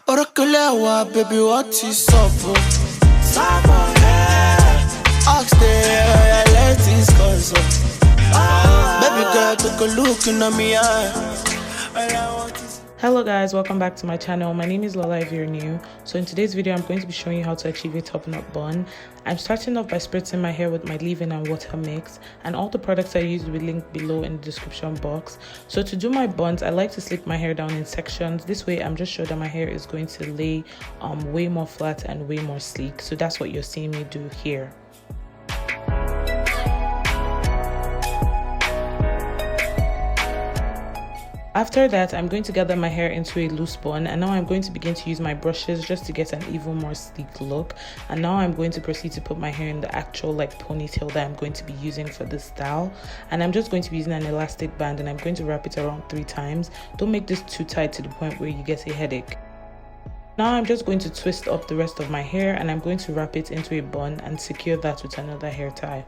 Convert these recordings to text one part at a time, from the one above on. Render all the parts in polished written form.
Orakulewa, baby, what is up? Someone ask the let this cause baby girl, take a look in me eye. Hello guys, welcome back to my channel. My name is Lola if you're new. So in today's video, I'm going to be showing you how to achieve a top knot bun. I'm starting off by spritzing my hair with my leave-in and water mix, and all the products I use will be linked below in the description box. So to do my buns, I like to slip my hair down in sections. This way I'm just sure that my hair is going to lay way more flat and way more sleek. So that's what you're seeing me do here. After that, I'm going to gather my hair into a loose bun, and now I'm going to begin to use my brushes just to get an even more sleek look. And now I'm going to proceed to put my hair in the actual ponytail that I'm going to be using for this style. And I'm just going to be using an elastic band, and I'm going to wrap it around 3 times. Don't make this too tight to the point where you get a headache. Now I'm just going to twist up the rest of my hair, and I'm going to wrap it into a bun and secure that with another hair tie.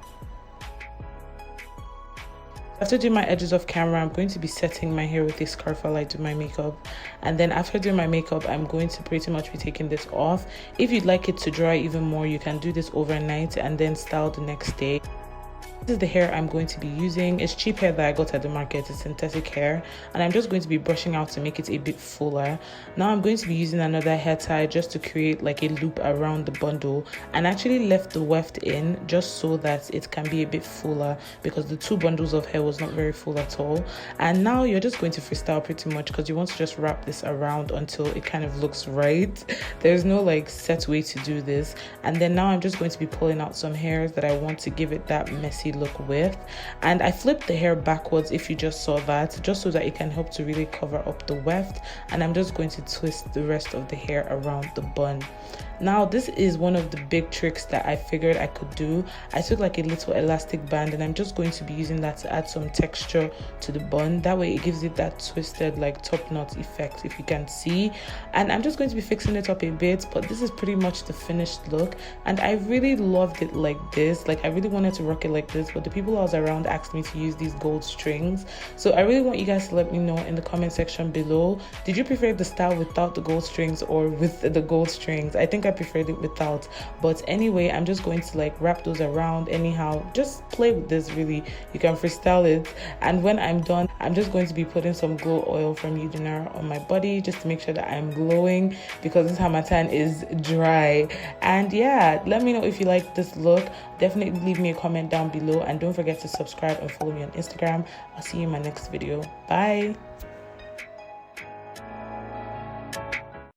After doing my edges off camera, I'm going to be setting my hair with a scarf while I do my makeup. And then after doing my makeup, I'm going to pretty much be taking this off. If you'd like it to dry even more, you can do this overnight and then style the next day. This is the hair I'm going to be using. It's cheap hair that I got at the market. It's synthetic hair, and I'm just going to be brushing out to make it a bit fuller. Now I'm going to be using another hair tie just to create a loop around the bundle, and actually left the weft in just so that it can be a bit fuller because the 2 bundles of hair was not very full at all. And now you're just going to freestyle pretty much because you want to just wrap this around until it kind of looks right. There's no set way to do this. And then now I'm just going to be pulling out some hairs that I want to give it that messy look with, and I flipped the hair backwards if you just saw that, just so that it can help to really cover up the weft. And I'm just going to twist the rest of the hair around the bun. Now this is one of the big tricks that I figured I could do. I took a little elastic band, and I'm just going to be using that to add some texture to the bun. That way it gives it that twisted top knot effect, if you can see. And I'm just going to be fixing it up a bit, but this is pretty much the finished look, and I really loved it like this. I really wanted to rock it like this, but the people I was around asked me to use these gold strings. So I really want you guys to let me know in the comment section below, did you prefer the style without the gold strings or with the gold strings? I think I preferred it without, but anyway, I'm just going to wrap those around anyhow. Just play with this, really. You can freestyle it. And when I'm done, I'm just going to be putting some glow oil from Udinara on my body just to make sure that I'm glowing, because this Hamatan is dry. And yeah, let me know if you like this look. Definitely leave me a comment down below, and don't forget to subscribe and follow me on Instagram. I'll see you in my next video. Bye.